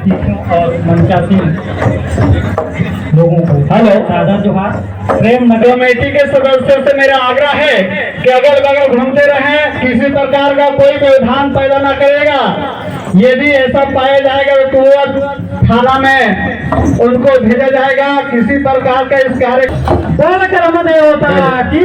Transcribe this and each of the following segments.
अतिथियों और मंचासीन लोगों को हेलो सादर जोहार। प्रेम नगर कमेटी के सदस्यों से मेरा आग्रह है कि अगल बगल घूमते रहें, किसी प्रकार का कोई व्यवधान पैदा न करेगा। यदि ऐसा पाया जाएगा तो तुरंत थाना में उनको भेजा जाएगा। किसी प्रकार का इस कार्य कर्म नहीं होता कि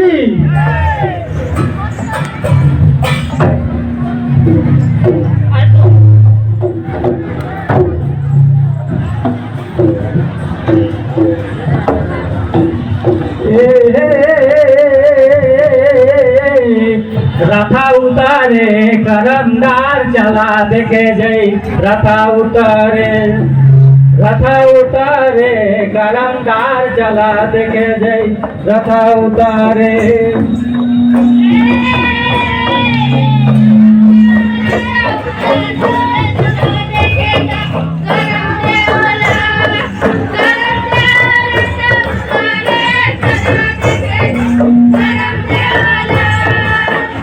रथा उतारे करमदार चला देखे जय रथा उतारे करमदार चला देखे जय रथा उतारे।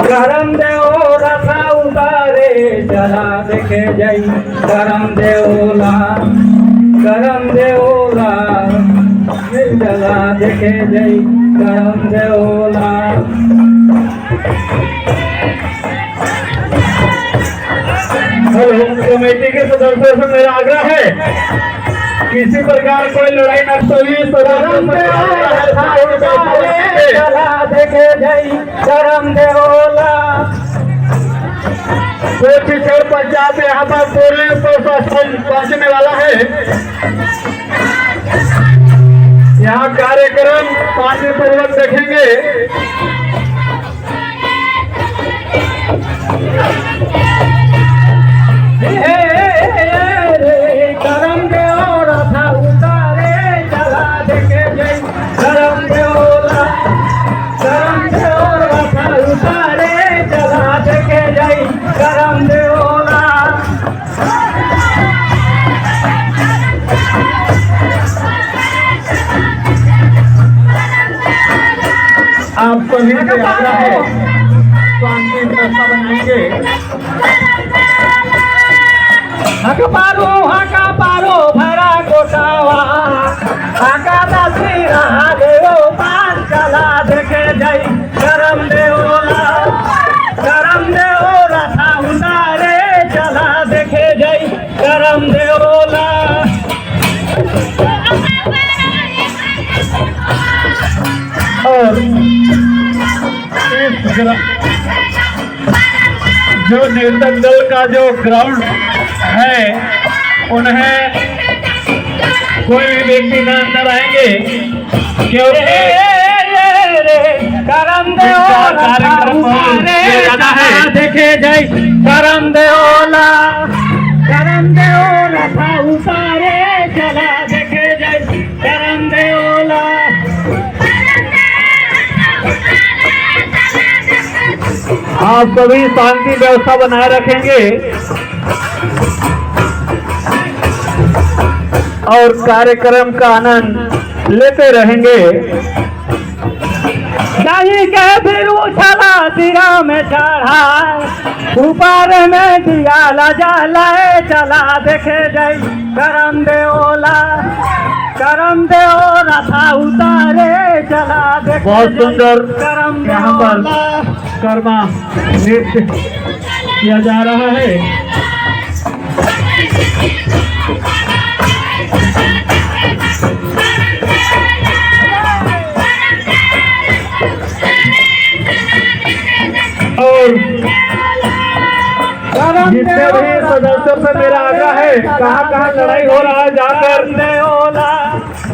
करम देव रथा उतारे चला देखे जय करम देवला चला देखे जय करम देवला। हेलो कमेटी के सदस्यों से मेरा आग्रह है, किसी प्रकार कोई लड़ाई नक्सली चला देखे जय करम देवला। कोई पिछड़ पंचायत यहाँ पर पूरे प्रशासन पहुँचने वाला है। यहाँ कार्यक्रम शांतिपूर्वक देखेंगे। करम देव रथा उतारे चला देखे जय करम देवला। रथा उतारे चला देखे जय करम देवला। आप सभी से आग्रह है, शांति व्यवस्था बनाएंगे। हका पारो भरा गोटावा हका दासी रहा देव पास चला देखे जय करम देवला। रथा उतारे चला देखे जय करम देवला। और जो निर्दल दल का जो ग्राउंड है उन्हें कोई भी व्यक्ति न अंदर आएंगे क्योंकि करम कार्यक्रम देखे जय करम देवला। रथा उतारे चला देखे जय करम देवला। आप सभी शांति व्यवस्था बनाए रखेंगे और कार्यक्रम का आनंद लेते रहेंगे। नहीं के फिर उछला सिरा में चढ़ा ऊपर में दिया लजा लाए चला देखे जय करम देवला। रथा उतारे चला देखे। बहुत सुंदर यहाँ पर कर्मा नृत्य किया जा रहा है। और जितने भी सदस्यों से मेरा आग्रह है, कहाँ लड़ाई हो रहा है जाकर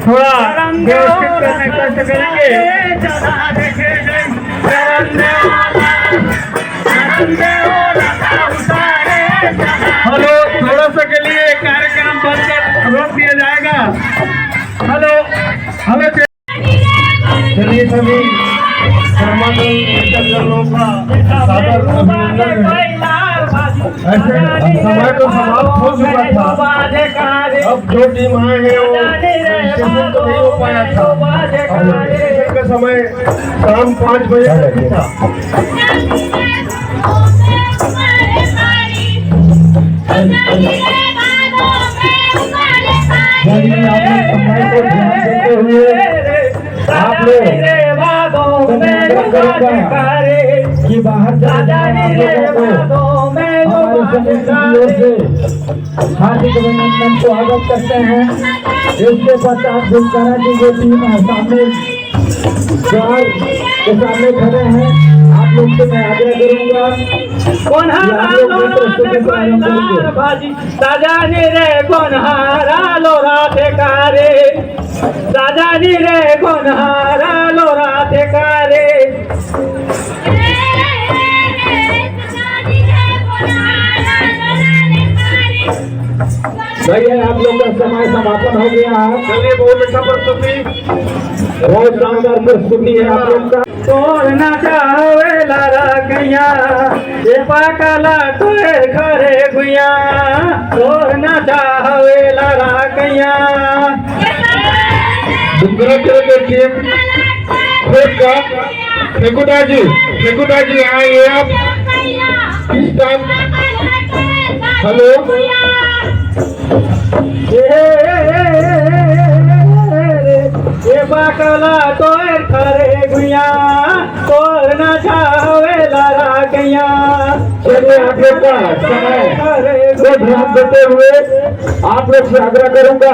थोड़ा व्यवस्थित करने का कोशिश करेंगे। हेलो, थोड़ा सा के लिए कार्यक्रम बंद कर रोक दिया जाएगा। हेलो चलिए सभी लोगों का सादर अभिनंदन है। ऐसे समय तो समाप्त हो चुका था, अब जो टीम आए हैं वो स्टेशन तो नहीं हो पाया था। स्टेशन का समय शाम 5 बजे तक था। करूंगा कि बाहर जाने लोगों को हमारे समिति की ओर से हार्दिक अभिनंदन स्वागत करते हैं। इसके पश्चात गुलकारा की जो टीम है सामने द्वार के सामने खड़े हैं, आप लोग से मैं आग्रह करूंगा साजानी रे कोनहारा लोरा ठेकारे, साजानी रे कोनहारा लोरा ठेकारे। भैया आप लोग का समय समापन हो गया है। चलिए बहुत अच्छा प्रस्तुति, बहुत शानदार प्रस्तुति है आप लोग का। तोरना चावे लारा गैया ये पाकला तोरे खरे गुया, तोरना चावे लारा गैया। दुर्गा के टीम खुद का फेकुदा जी आइए आप किस टाइम। हेलो ये पाकला तोरे खरे गुया, तोरना चावे लारा गैया। चलिए आप लोग का समय को ध्यान देते हुए आप लोग से आग्रह करूंगा